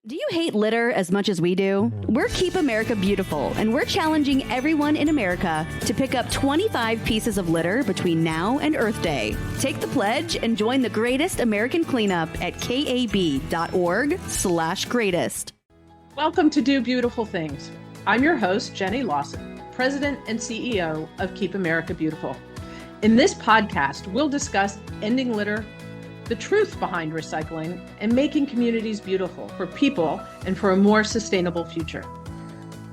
Do you hate litter as much as we do? We're Keep America Beautiful, and we're challenging everyone in America to pick up 25 pieces of litter between now and Earth Day. Take the pledge and join the greatest American cleanup at kab.org/greatest. Welcome to Do Beautiful Things. I'm your host, Jenny Lawson, President and CEO of Keep America Beautiful. In this podcast, we'll discuss ending litter, the truth behind recycling, and making communities beautiful for people and for a more sustainable future.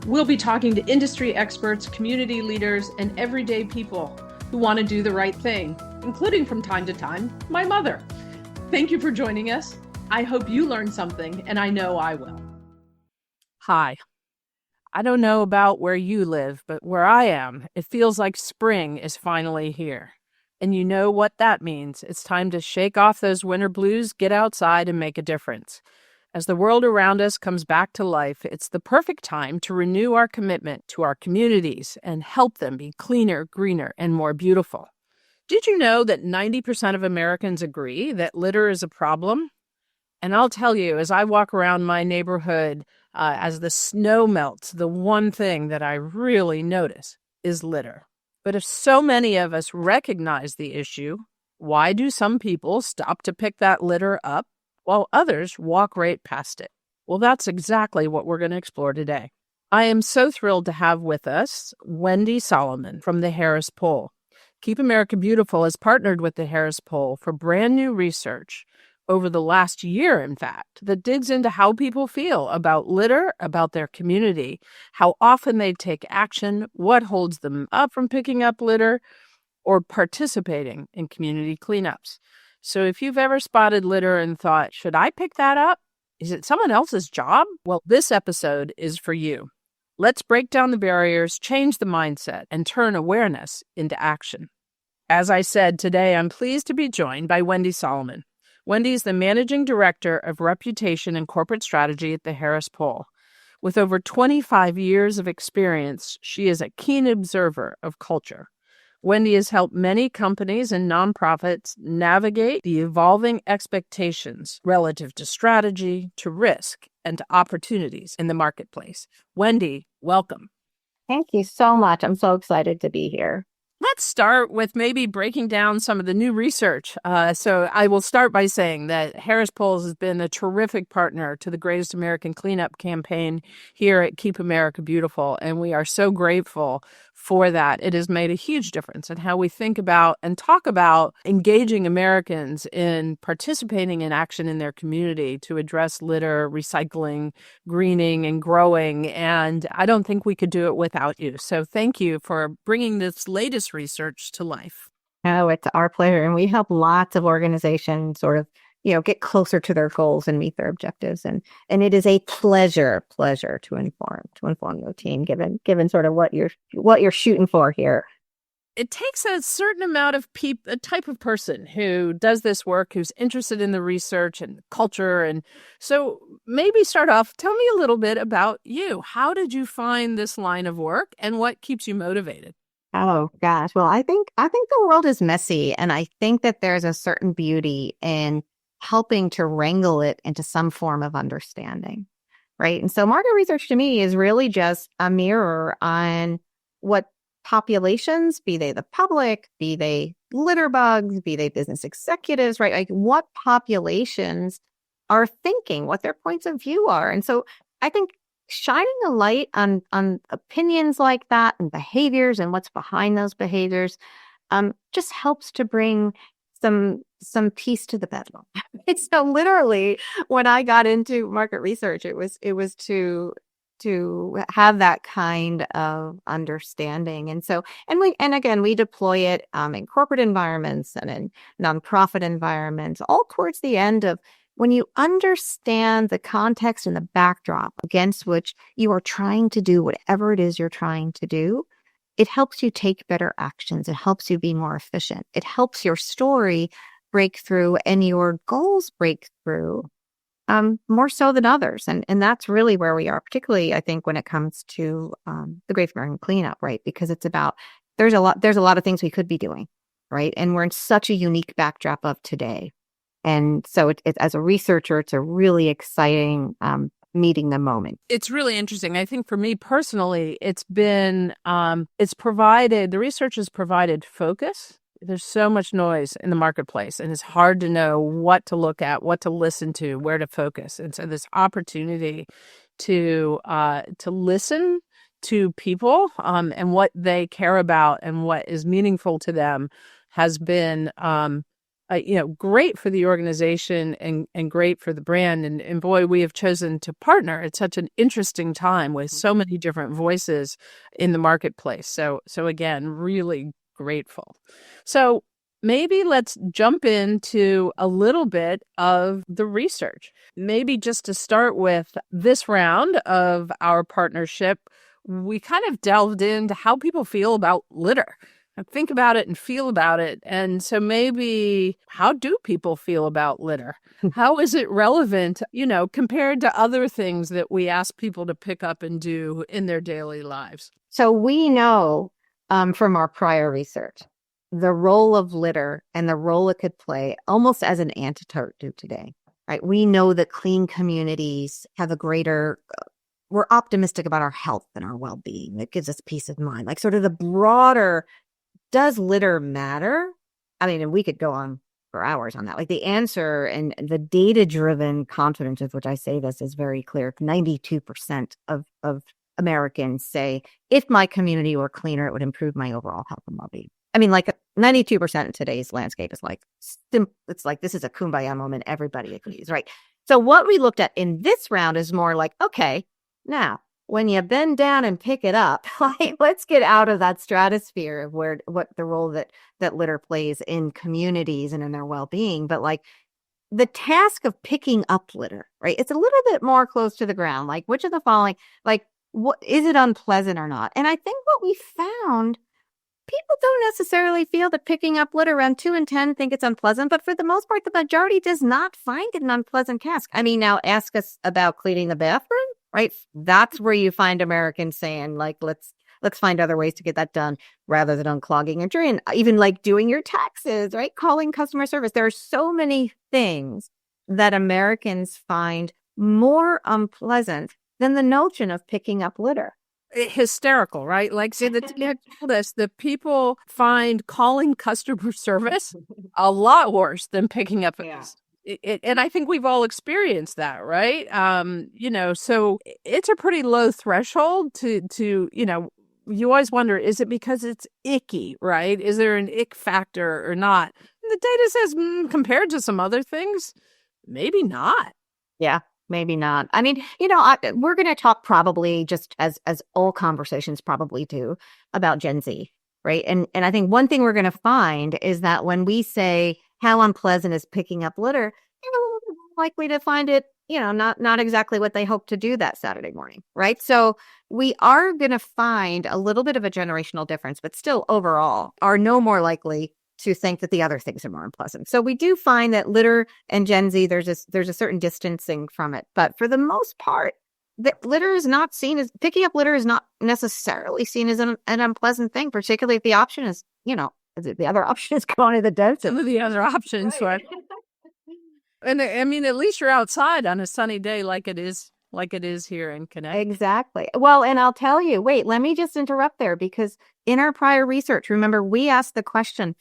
We'll be talking to industry experts, community leaders, and everyday people who want to do the right thing, including from time to time, my mother. Thank you for joining us. I hope you learned something, and I know I will. Hi. I don't know about where you live, but where I am, it feels like spring is finally here. And you know what that means. It's time to shake off those winter blues, get outside, and make a difference. As the world around us comes back to life, it's the perfect time to renew our commitment to our communities and help them be cleaner, greener, and more beautiful. Did you know that 90% of Americans agree that litter is a problem? And I'll tell you, as I walk around my neighborhood, as the snow melts, the one thing that I really notice is litter. But if so many of us recognize the issue, why do some people stop to pick that litter up while others walk right past it? Well, that's exactly what we're going to explore today. I am so thrilled to have with us Wendy Solomon from the Harris Poll. Keep America Beautiful has partnered with the Harris Poll for brand new research over the last year, in fact, that digs into how people feel about litter, about their community, how often they take action, what holds them up from picking up litter, or participating in community cleanups. So if you've ever spotted litter and thought, should I pick that up? Is it someone else's job? Well, this episode is for you. Let's break down the barriers, change the mindset, and turn awareness into action. As I said, today I'm pleased to be joined by Wendy Solomon. Wendy is the Managing Director of Reputation and Corporate Strategy at the Harris Poll. With over 25 years of experience, she is a keen observer of culture. Wendy has helped many companies and nonprofits navigate the evolving expectations relative to strategy, to risk, and to opportunities in the marketplace. Wendy, welcome. Thank you so much. I'm so excited to be here. Let's start with maybe breaking down some of the new research. So I will start by saying that Harris Polls has been a terrific partner to the Greatest American Cleanup campaign here at Keep America Beautiful, and we are so grateful for that. It has made a huge difference in how we think about and talk about engaging Americans in participating in action in their community to address litter, recycling, greening, and growing. And I don't think we could do it without you. So thank you for bringing this latest research to life. Oh, it's our pleasure. And we help lots of organizations sort of, get closer to their goals and meet their objectives. And it is a pleasure to inform your team, given sort of what you're shooting for here. It takes a certain amount of a type of person who does this work, who's interested in the research and culture. And so maybe start off, tell me a little bit about you. How did you find this line of work and what keeps you motivated? Oh gosh. Well, I think the world is messy, and I think that there's a certain beauty in helping to wrangle it into some form of understanding, right? And so market research to me is really just a mirror on what populations, be they the public, be they litter bugs, be they business executives, right? Like what populations are thinking, what their points of view are. And so I think shining a light on opinions like that and behaviors and what's behind those behaviors just helps to bring some peace to the bedlam. So literally, when I got into market research, it was to have that kind of understanding. And so, and again, we deploy it in corporate environments and in nonprofit environments, all towards the end of when you understand the context and the backdrop against which you are trying to do whatever it is you're trying to do. It helps you take better actions. It helps you be more efficient. It helps your story break through and your goals break through more so than others. And that's really where we are, particularly, I think, when it comes to the Great American Cleanup, right? Because it's about, there's a lot of things we could be doing, right? And we're in such a unique backdrop of today. And so it as a researcher, it's a really exciting meeting the moment. It's really interesting. I think for me personally, it's been, the research has provided focus. There's so much noise in the marketplace, and it's hard to know what to look at, what to listen to, where to focus. And so this opportunity to listen to people and what they care about and what is meaningful to them has been great for the organization and great for the brand. And boy, we have chosen to partner at such an interesting time with so many different voices in the marketplace. So again, really grateful. So maybe let's jump into a little bit of the research. Maybe just to start with this round of our partnership, we kind of delved into how people feel about litter. Think about it and feel about it. And so maybe how do people feel about litter? How is it relevant, compared to other things that we ask people to pick up and do in their daily lives? So we know from our prior research, the role of litter and the role it could play almost as an antidote to today, right? We know that clean communities have we're optimistic about our health and our well-being. It gives us peace of mind. Like sort of the broader, does litter matter? I mean, and we could go on for hours on that. Like the answer and the data-driven confidence with which I say this is very clear. 92% of Americans say, if my community were cleaner, it would improve my overall health and well-being. I mean, like 92% in today's landscape is like, it's like, this is a kumbaya moment. Everybody agrees, right? So what we looked at in this round is more like, okay, now, when you bend down and pick it up, like, let's get out of that stratosphere of what the role that litter plays in communities and in their well-being. But like the task of picking up litter, right? It's a little bit more close to the ground. Like, which of the following, like, what is it unpleasant or not? And I think what we found, people don't necessarily feel that picking up litter, around 2 in 10 think it's unpleasant, but for the most part, the majority does not find it an unpleasant task. I mean, now ask us about cleaning the bathroom. Right. That's where you find Americans saying, like, let's find other ways to get that done rather than unclogging a drain. Even like doing your taxes, right? Calling customer service. There are so many things that Americans find more unpleasant than the notion of picking up litter. Hysterical, right? Like, see, the data told us that people find calling customer service a lot worse than picking up a and I think we've all experienced that, right? So it's a pretty low threshold to you always wonder, is it because it's icky, right? Is there an ick factor or not? And the data says, compared to some other things, maybe not. Yeah, maybe not. I mean, we're going to talk probably just as all conversations probably do about Gen Z, right? And I think one thing we're going to find is that when we say, how unpleasant is picking up litter, you're a little bit more likely to find it, not exactly what they hope to do that Saturday morning, right? So we are going to find a little bit of a generational difference, but still overall are no more likely to think that the other things are more unpleasant. So we do find that litter and Gen Z, there's a certain distancing from it. But for the most part, picking up litter is not necessarily seen as an unpleasant thing, particularly if the option is, the other option is going to the dentist. Some of the other options, right? And I mean, at least you're outside on a sunny day like it is here in Connecticut. Exactly. Well, and I'll tell you, wait, let me just interrupt there, because in our prior research, remember, we asked the question,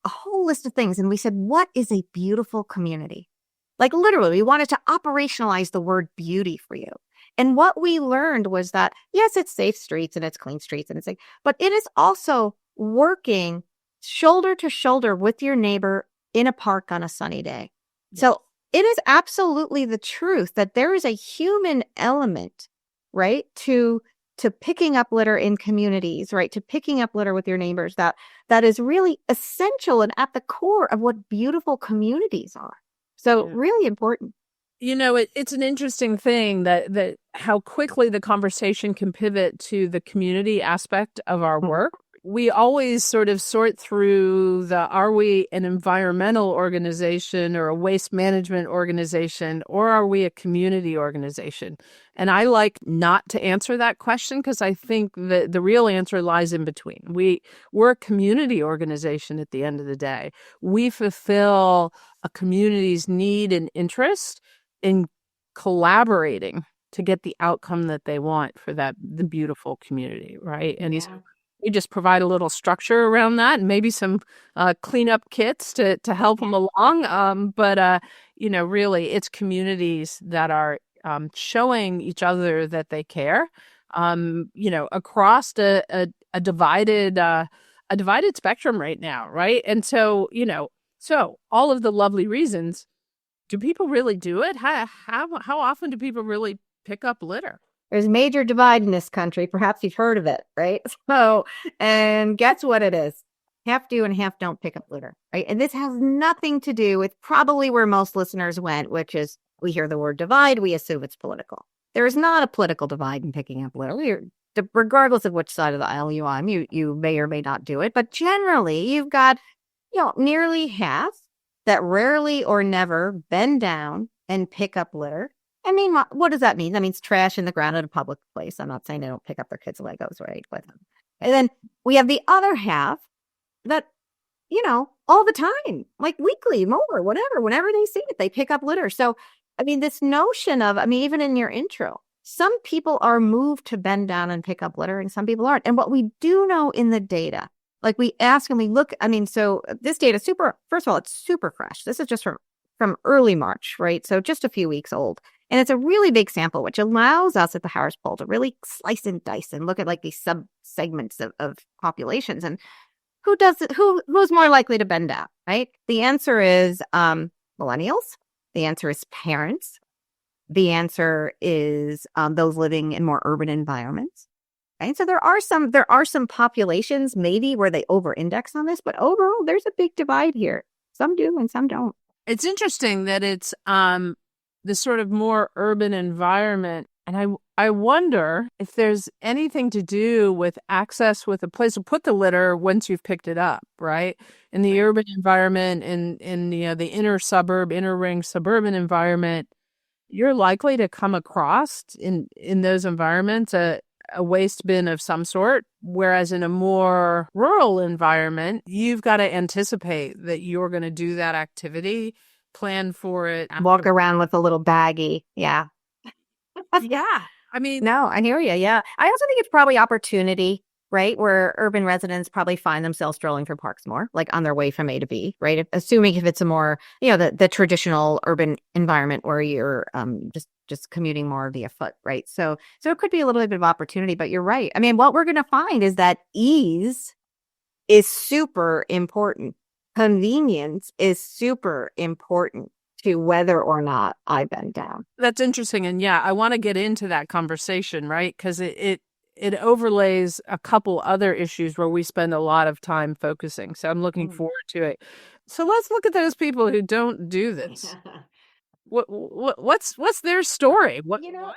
a whole list of things, and we said, what is a beautiful community? Like literally, we wanted to operationalize the word beauty for you. And what we learned was that, yes, it's safe streets and it's clean streets and it's like, but it is also working shoulder to shoulder with your neighbor in a park on a sunny day. Yes. So it is absolutely the truth that there is a human element, right, to picking up litter in communities, right, to picking up litter with your neighbors, that is really essential and at the core of what beautiful communities are. So really important. It's an interesting thing that how quickly the conversation can pivot to the community aspect of our work. We always sort of sort through are we an environmental organization or a waste management organization, or are we a community organization? And I like not to answer that question, because I think that the real answer lies in between. We're a community organization at the end of the day. We fulfill a community's need and interest in collaborating to get the outcome that they want for the beautiful community, right? And so we just provide a little structure around that, and maybe some cleanup kits to help them along. But really, it's communities that are showing each other that they care. Across a divided spectrum right now, right? And so all of the lovely reasons. Do people really do it? How often do people really pick up litter? There's a major divide in this country. Perhaps you've heard of it, right? So, and guess what it is? Half do and half don't pick up litter, right? And this has nothing to do with probably where most listeners went, which is we hear the word divide, we assume it's political. There is not a political divide in picking up litter. Regardless of which side of the aisle you're on, you may or may not do it. But generally, you've got, nearly half that rarely or never bend down and pick up litter. I mean, what does that mean? That means trash in the ground at a public place. I'm not saying they don't pick up their kids' Legos, right? But, and then we have the other half that, all the time, like weekly, more, whatever, whenever they see it, they pick up litter. So, I mean, this notion of, even in your intro, some people are moved to bend down and pick up litter and some people aren't. And what we do know in the data, like we ask and we look, so this data first of all, it's super fresh. This is just from early March, right? So just a few weeks old. And it's a really big sample, which allows us at the Harris Poll to really slice and dice and look at like these sub-segments of populations and who's more likely to bend down, right? The answer is millennials. The answer is parents. The answer is those living in more urban environments. Right? So there are some populations maybe where they over-index on this, but overall there's a big divide here. Some do and some don't. It's interesting that it's this sort of more urban environment, and I wonder if there's anything to do with access with a place to put the litter once you've picked it up, right? In the urban environment, in the inner ring suburban environment, you're likely to come across in those environments a waste bin of some sort, whereas in a more rural environment, you've got to anticipate that you're going to do that activity, plan for it. Walk around with a little baggie. Yeah. Yeah. No, I hear you. Yeah. I also think it's probably opportunity, right? Where urban residents probably find themselves strolling through parks more, like on their way from A to B, right? Assuming if it's a more, the traditional urban environment where you're just commuting more via foot, right? So it could be a little bit of opportunity, but you're right. What we're going to find is that ease is super important. Convenience is super important to whether or not I bend down. That's interesting. And yeah, I want to get into that conversation, right? Because it overlays a couple other issues where we spend a lot of time focusing. So I'm looking forward to it. So let's look at those people who don't do this. What's their story? Why not?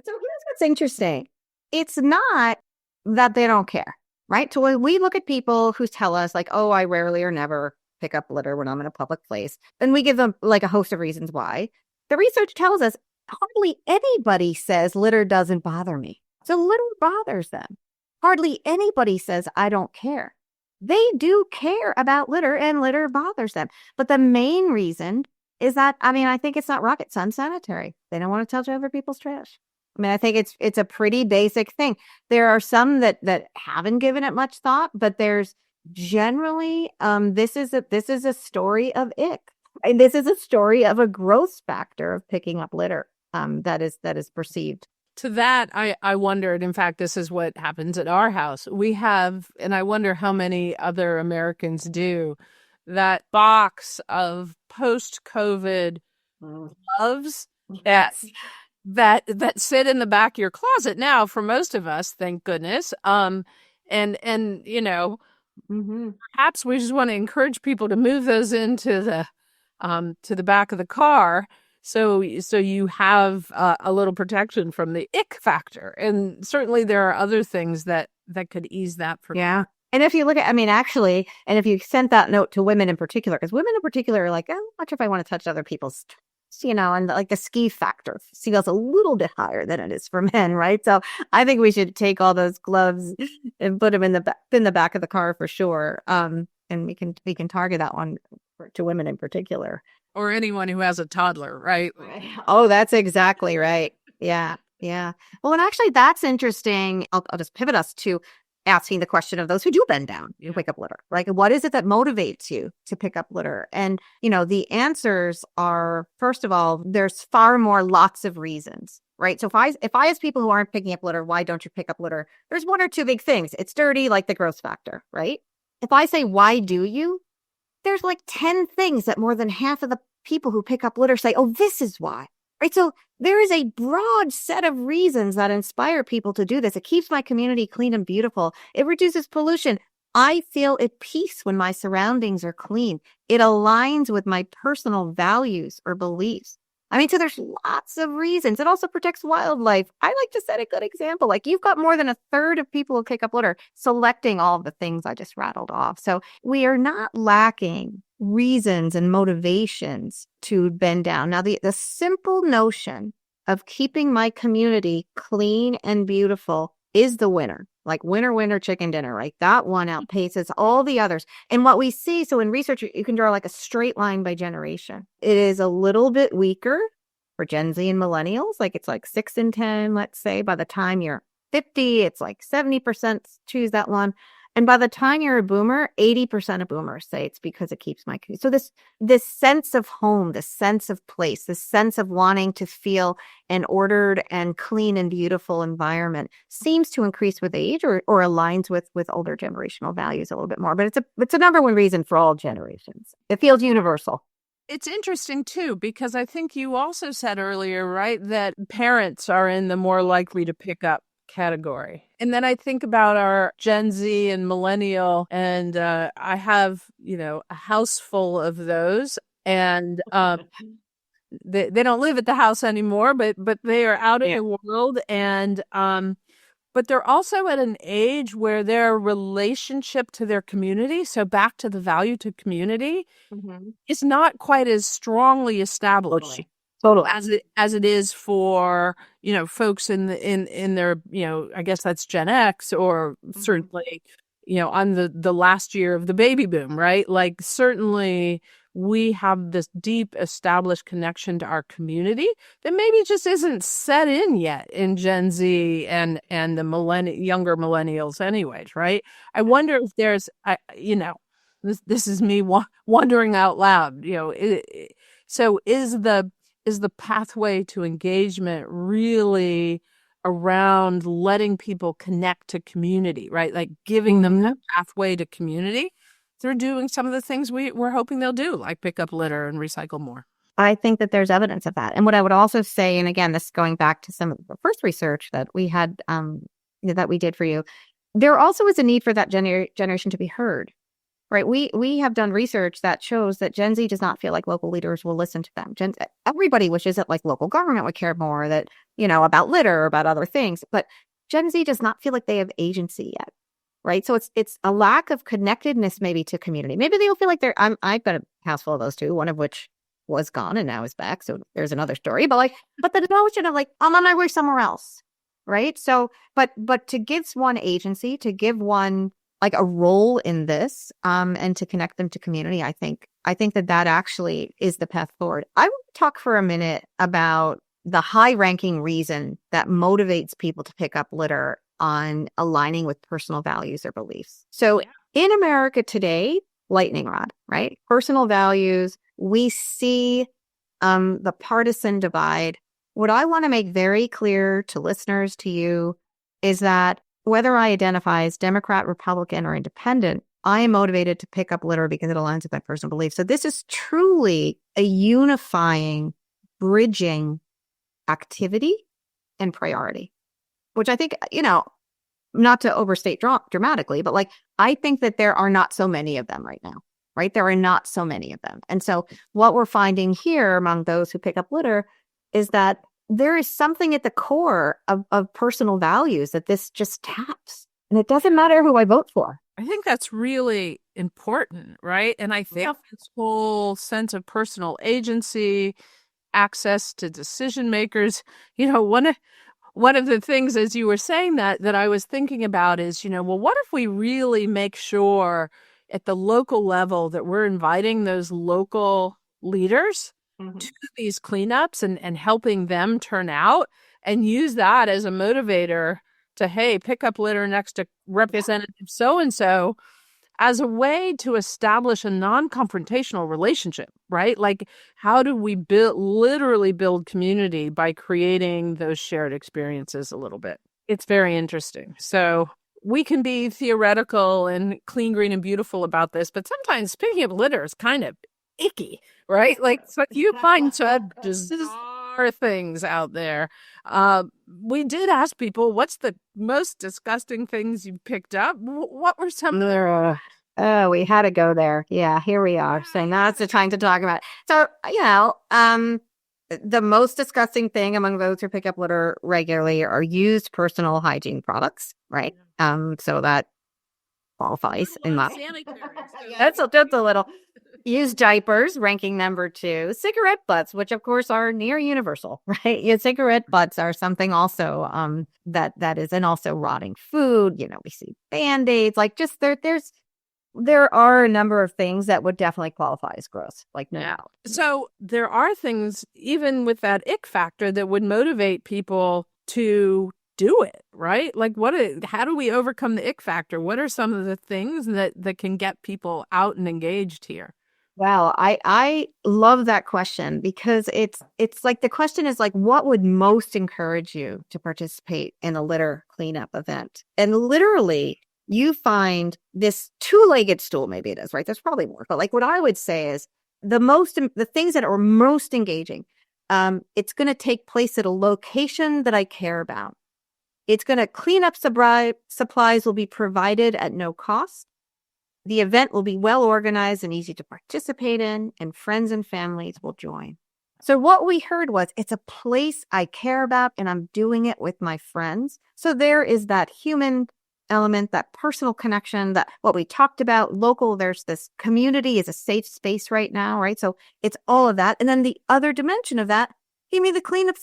So here's what's interesting. It's not that they don't care, right? So when we look at people who tell us like, oh, I rarely or never pick up litter when I'm in a public place, and we give them like a host of reasons why. The research tells us hardly anybody says litter doesn't bother me. So litter bothers them. Hardly anybody says I don't care. They do care about litter and litter bothers them. But the main reason is that, I think it's not rocket, it's unsanitary. They don't want to touch other people's trash. I think it's a pretty basic thing. There are some that haven't given it much thought, but there's generally this is a story of ick. And this is a story of a growth factor of picking up litter that is perceived. To that, I wondered, in fact, this is what happens at our house. We have, and I wonder how many other Americans do, that box of post-COVID gloves that sit in the back of your closet now for most of us, thank goodness. Perhaps we just want to encourage people to move those into the back of the car. So you have a little protection from the ick factor. And certainly there are other things that could ease that for yeah. And if you look at, actually, and if you sent that note to women in particular, because women in particular are like, oh, much if I want to touch other people's, and like the ski factor feels a little bit higher than it is for men, right? So I think we should take all those gloves and put them in the back of the car for sure. And we can target that one to women in particular. Or anyone who has a toddler, right? Oh, that's exactly right. Yeah. Yeah. Well, and actually that's interesting. I'll just pivot us to asking the question of those who do bend down, you pick up litter. Like, what is it that motivates you to pick up litter? And, the answers are, first of all, there's far more lots of reasons, right? So if I ask people who aren't picking up litter, why don't you pick up litter? There's one or two big things. It's dirty, like the gross factor, right? If I say, why do you? There's like 10 things that more than half of the people who pick up litter say, oh, this is why. Right. So there is a broad set of reasons that inspire people to do this. It keeps my community clean and beautiful. It reduces pollution. I feel at peace when my surroundings are clean. It aligns with my personal values or beliefs. I mean, so there's lots of reasons. It also protects wildlife. I like to set a good example. Like you've got more than a third of people who pick up litter selecting all of the things I just rattled off. So we are not lacking reasons and motivations to bend down. Now, the simple notion of keeping my community clean and beautiful is the winner. Like winner, winner, chicken dinner, right? That one outpaces all the others. And what we see, so in research, you can draw like a straight line by generation. It is a little bit weaker for Gen Z and millennials. Like it's like 6 in 10, let's say. By the time you're 50, it's like 70% choose that one. And by the time you're a boomer, 80% of boomers say it's because it keeps my community. So this sense of home, this sense of place, this sense of wanting to feel an ordered and clean and beautiful environment seems to increase with age or aligns with older generational values a little bit more. But it's a number one reason for all generations. It feels universal. It's interesting, too, because I think you also said earlier, right, that parents are in the more likely to pick up category. And then I think about our Gen Z and millennial, and I have, a house full of those, and they don't live at the house anymore, but they are out in the world, and but they're also at an age where their relationship to their community, so back to the value to community, is not quite as strongly established. Totally. As it is for, folks in their, I guess that's Gen X or certainly, on the last year of the baby boom, right? Like certainly we have this deep established connection to our community that maybe just isn't set in yet in Gen Z and the younger millennials anyways, right? I wonder if there's, this is me wondering out loud, so is the pathway to engagement really around letting people connect to community, right? Like giving them that pathway to community through doing some of the things we're hoping they'll do, like pick up litter and recycle more. I think that there's evidence of that. And what I would also say, and again, this is going back to some of the first research that we had, that we did for you, there also is a need for that generation to be heard. Right. We have done research that shows that Gen Z does not feel like local leaders will listen to them. Everybody wishes that like local government would care more that, about litter or about other things. But Gen Z does not feel like they have agency yet. Right. So it's a lack of connectedness maybe to community. Maybe they'll feel like I've got a house full of those too, one of which was gone and now is back. So there's another story. But the notion of like, I'm on my way somewhere else. Right. So but to give one agency, to give one like a role in this, and to connect them to community, I think that actually is the path forward. I want to talk for a minute about the high-ranking reason that motivates people to pick up litter on aligning with personal values or beliefs. So in America today, lightning rod, right? Personal values, we see the partisan divide. What I want to make very clear to listeners, to you, is that whether I identify as Democrat, Republican, or Independent, I am motivated to pick up litter because it aligns with my personal beliefs. So this is truly a unifying, bridging activity and priority, which I think, not to overstate dramatically, but I think that there are not so many of them right now, right? There are not so many of them. And so what we're finding here among those who pick up litter is that there is something at the core of personal values that this just taps. And it doesn't matter who I vote for. I think that's really important, right? And I think this whole sense of personal agency, access to decision makers, one of the things as you were saying that I was thinking about is, well, what if we really make sure at the local level that we're inviting those local leaders to these cleanups and helping them turn out? and use that as a motivator to, hey, pick up litter next to Representative so-and-so, as a way to establish a non-confrontational relationship, right? Like, how do we literally build community by creating those shared experiences a little bit? It's very interesting. So we can be theoretical and clean, green, and beautiful about this, but sometimes picking up litter is kind of icky, right? Like, so you find some bizarre things out there. We did ask people, what's the most disgusting things you picked up? What were some of their... Oh, we had to go there. Yeah, here we are. So now's the time to talk about it. So, the most disgusting thing among those who pick up litter regularly are used personal hygiene products, right? So that qualifies in my... That's a little... Used diapers, ranking number 2. Cigarette butts, which of course are near universal, right? Yeah, cigarette butts are something also that is, and also rotting food. We see Band-Aids, like just there are a number of things that would definitely qualify as gross, like no doubt. So there are things, even with that ick factor, that would motivate people to do it, right? Like, how do we overcome the ick factor? What are some of the things that can get people out and engaged here? Well, I love that question, because it's like, the question is like, what would most encourage you to participate in a litter cleanup event? And literally, you find this two-legged stool, maybe it is, right? There's probably more, but like what I would say is the things that are most engaging, it's going to take place at a location that I care about. It's going to clean up supplies will be provided at no cost. The event will be well organized and easy to participate in, and friends and families will join. So what we heard was, it's a place I care about and I'm doing it with my friends. So there is that human element, that personal connection, that what we talked about, local, there's this community is a safe space right now, right? So it's all of that. And then the other dimension of that, give me the cleanup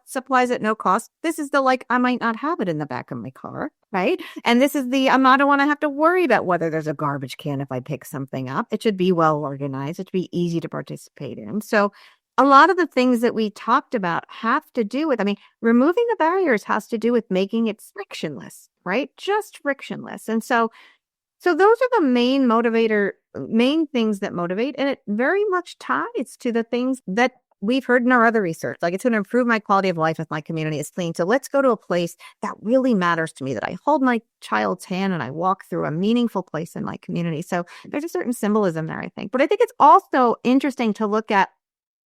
supplies at no cost. This is the, like, I might not have it in the back of my car, right? And this is the, I don't want to have to worry about whether there's a garbage can if I pick something up. It should be well organized. It should be easy to participate in. So a lot of the things that we talked about have to do with, removing the barriers has to do with making it frictionless, right? Just frictionless. And so those are the main things that motivate. And it very much ties to the things that we've heard in our other research. Like, it's going to improve my quality of life if my community is clean. So let's go to a place that really matters to me, that I hold my child's hand and I walk through a meaningful place in my community. So there's a certain symbolism there, I think. But I think it's also interesting to look at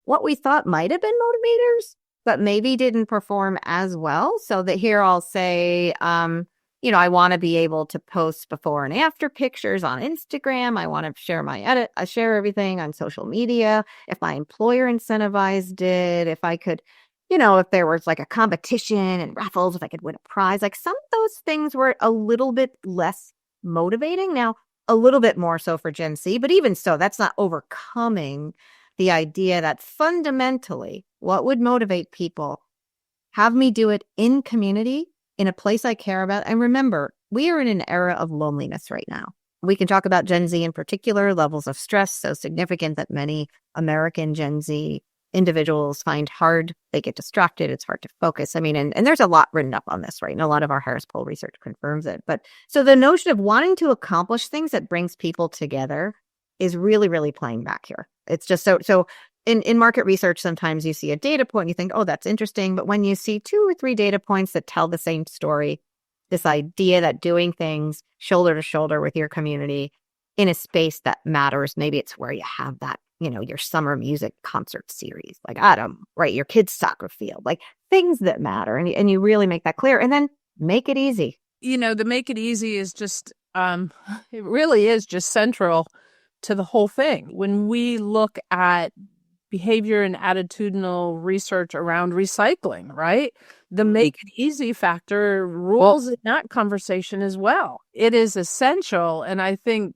what we thought might have been motivators, but maybe didn't perform as well. So that here I'll say, I want to be able to post before and after pictures on Instagram. I want to share my edit. I share everything on social media. If my employer incentivized it, if I could, if there was like a competition and raffles, if I could win a prize, like some of those things were a little bit less motivating. Now, a little bit more so for Gen Z, but even so, that's not overcoming the idea that fundamentally what would motivate people, have me do it in community, in a place I care about. And remember, we are in an era of loneliness right now. We can talk about Gen Z in particular, levels of stress so significant that many American Gen Z individuals find hard. They get distracted. It's hard to focus. And there's a lot written up on this, right? And a lot of our Harris Poll research confirms it. But so the notion of wanting to accomplish things that brings people together is really, really playing back here. It's just so in market research, sometimes you see a data point and you think, oh, that's interesting. But when you see 2 or 3 data points that tell the same story, this idea that doing things shoulder to shoulder with your community in a space that matters, maybe it's where you have that, your summer music concert series, like right, your kids' soccer field, like things that matter. And you really make that clear, and then make it easy. The make it easy is just, it really is just central to the whole thing. When we look at behavior and attitudinal research around recycling, right? The make it easy factor rules in that conversation as well. It is essential. And I think,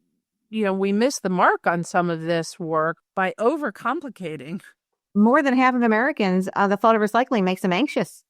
we miss the mark on some of this work by overcomplicating. More than half of Americans, the thought of recycling makes them anxious.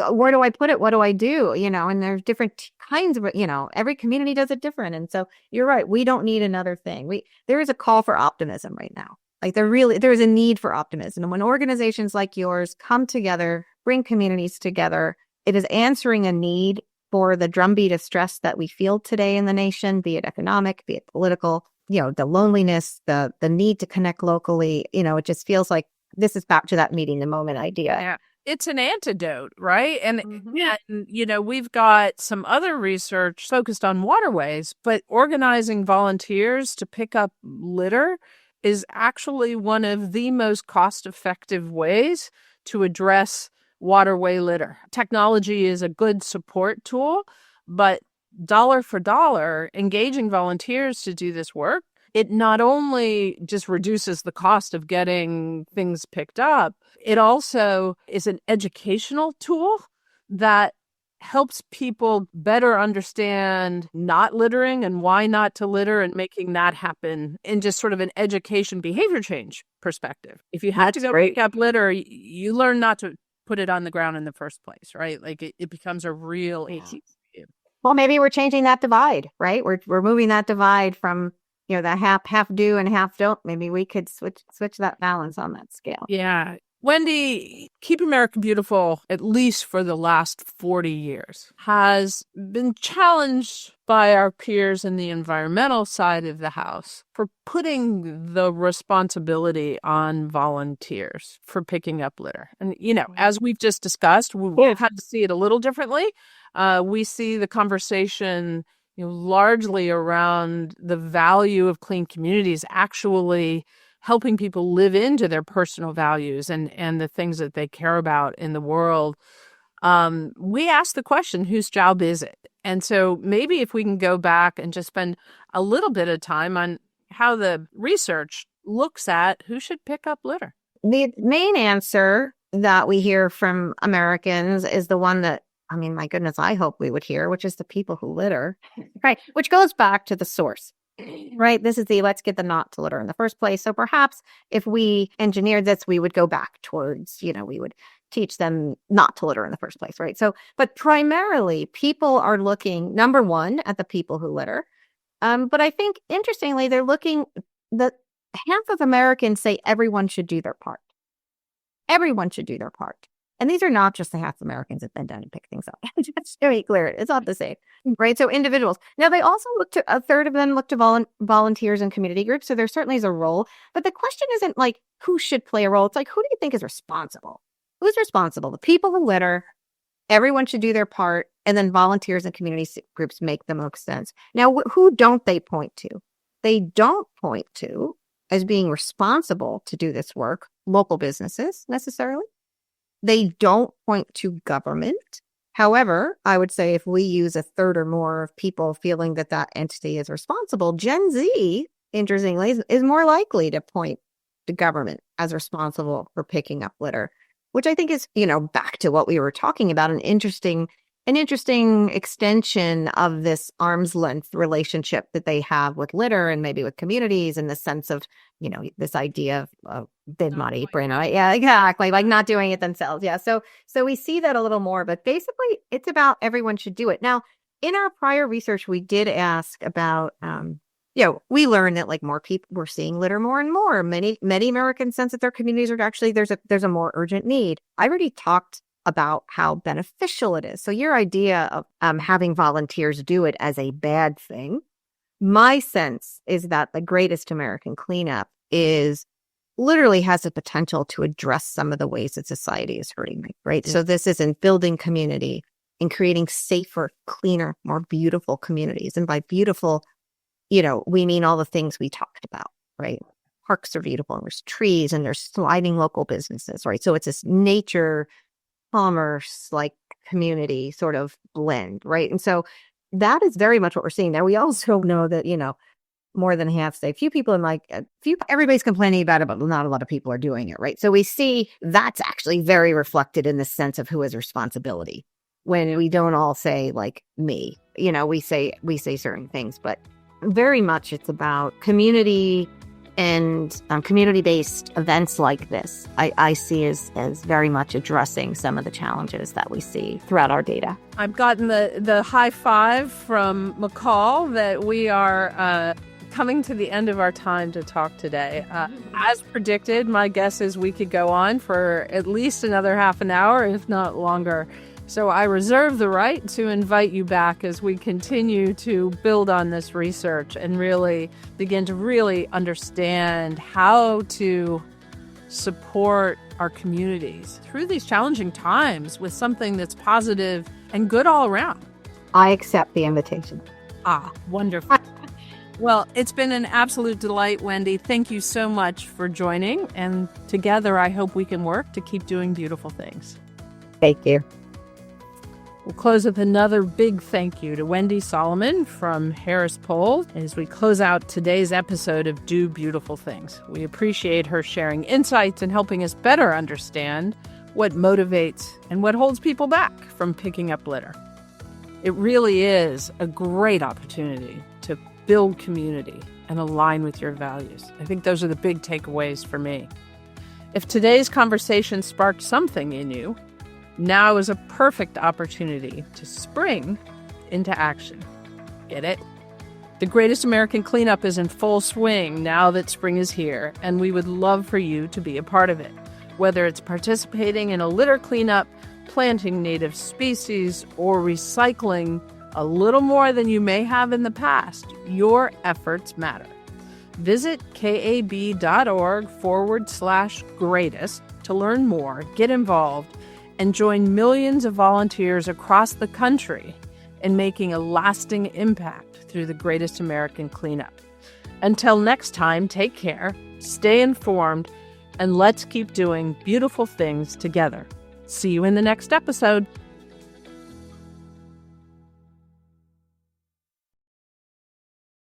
Where do I put it? What do I do? And there's different kinds of, every community does it different. And so you're right. We don't need another thing. There is a call for optimism right now. Like there is a need for optimism. And when organizations like yours come together, bring communities together. It is answering a need for the drumbeat of stress that we feel today in the nation, be it economic, be it political, the loneliness, the need to connect locally. It just feels like this is back to that meeting the moment idea. Yeah. It's an antidote, right? And we've got some other research focused on waterways, but organizing volunteers to pick up litter is actually one of the most cost-effective ways to address waterway litter. Technology is a good support tool, but dollar for dollar, engaging volunteers to do this work, it not only just reduces the cost of getting things picked up, it also is an educational tool that helps people better understand not littering and why not to litter and making that happen in just sort of an education behavior change perspective. If you had to go pick up litter, you learn not to put it on the ground in the first place, right? Like it becomes a real issue. Well, maybe we're changing that divide, right? We're moving that divide from the half do and half don't. Maybe we could switch that balance on that scale. Yeah. Wendy, Keep America Beautiful, at least for the last 40 years, has been challenged by our peers in the environmental side of the house for putting the responsibility on volunteers for picking up litter. And, as we've just discussed, we've had to see it a little differently. We see the conversation largely around the value of clean communities actually helping people live into their personal values and the things that they care about in the world. We ask the question, whose job is it? And so maybe if we can go back and just spend a little bit of time on how the research looks at who should pick up litter. The main answer that we hear from Americans is the one that, my goodness, I hope we would hear, which is the people who litter, right? Which goes back to the source, right? This is let's get them not to litter in the first place. So perhaps if we engineered this, we would go back towards, we would teach them not to litter in the first place, right? So, but primarily people are looking, number one, at the people who litter. But I think, interestingly, they're looking, that half of Americans say everyone should do their part. Everyone should do their part. And these are not just the half Americans that bend down and pick things up. That's very clear. It's not the same, right? So individuals. Now, they also a third of them look to volunteers and community groups. So there certainly is a role. But the question isn't like who should play a role. It's like, who do you think is responsible? Who's responsible? The people who litter. Everyone should do their part. And then volunteers and community groups make the most sense. Now, who don't they point to? They don't point to as being responsible to do this work, local businesses necessarily. They don't point to government. However, I would say if we use a third or more of people feeling that that entity is responsible, Gen Z, interestingly, is more likely to point to government as responsible for picking up litter, which I think is, back to what we were talking about, an interesting extension of this arm's length relationship that they have with litter and maybe with communities, in the sense of, this idea of bid money, brain, right? Yeah, exactly. Like not doing it themselves. Yeah. So we see that a little more, but basically it's about everyone should do it. Now, in our prior research, we did ask about, we learned that like more people were seeing litter more and more. Many Americans sense that their communities are actually, there's a more urgent need. I already talked about how beneficial it is. So your idea of having volunteers do it as a bad thing, my sense is that the greatest American cleanup literally has the potential to address some of the ways that society is hurting, right? Yeah. So this is in building community and creating safer, cleaner, more beautiful communities. And by beautiful, we mean all the things we talked about, right? Parks are beautiful, and there's trees, and there's sliding local businesses, right? So it's this nature commerce like community sort of blend, right? And so that is very much what we're seeing. Now, we also know that, more than half say everybody's complaining about it, but not a lot of people are doing it, right? So we see that's actually very reflected in the sense of who has responsibility, when we don't all say like me, we say certain things, but very much it's about community and community-based events like this, I see as very much addressing some of the challenges that we see throughout our data. I've gotten the high five from McCall that we are coming to the end of our time to talk today. As predicted, my guess is we could go on for at least another half an hour, if not longer. So I reserve the right to invite you back as we continue to build on this research and really begin to really understand how to support our communities through these challenging times with something that's positive and good all around. I accept the invitation. Wonderful. Well, it's been an absolute delight, Wendy. Thank you so much for joining. And together, I hope we can work to keep doing beautiful things. Thank you. We'll close with another big thank you to Wendy Solomon from Harris Poll as we close out today's episode of Do Beautiful Things. We appreciate her sharing insights and helping us better understand what motivates and what holds people back from picking up litter. It really is a great opportunity to build community and align with your values. I think those are the big takeaways for me. If today's conversation sparked something in you, now is a perfect opportunity to spring into action. Get it? The Greatest American Cleanup is in full swing now that spring is here, and we would love for you to be a part of it. Whether it's participating in a litter cleanup, planting native species, or recycling a little more than you may have in the past, your efforts matter. Visit kab.org/greatest to learn more, get involved, and join millions of volunteers across the country in making a lasting impact through the Greatest American Cleanup. Until next time, take care, stay informed, and let's keep doing beautiful things together. See you in the next episode.